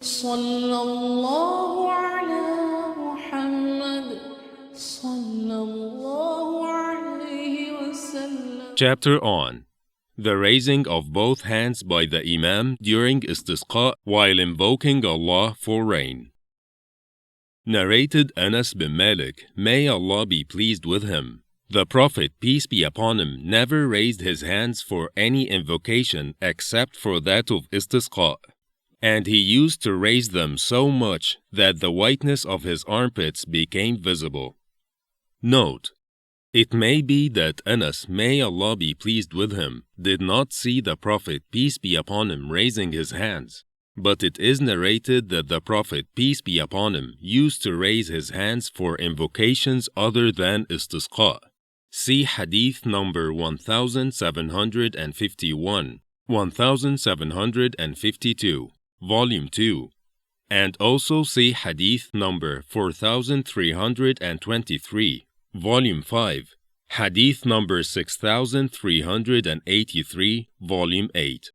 صلى الله على محمد صلى الله عليه وسلم. Chapter on the raising of both hands by the Imam during istisqa while invoking Allah for rain. Narrated Anas bin Malik, may Allah be pleased with him. The Prophet, peace be upon him, never raised his hands for any invocation except for that of istisqa. And he used to raise them so much that the whiteness of his armpits became visible. Note: it may be that Anas, may Allah be pleased with him, did not see the Prophet, peace be upon him, raising his hands. But it is narrated that the Prophet, peace be upon him, used to raise his hands for invocations other than istisqa. See Hadith number 1751, 1752, Volume 2. And also see Hadith number 4323, Volume 5, Hadith number 6383, Volume 8.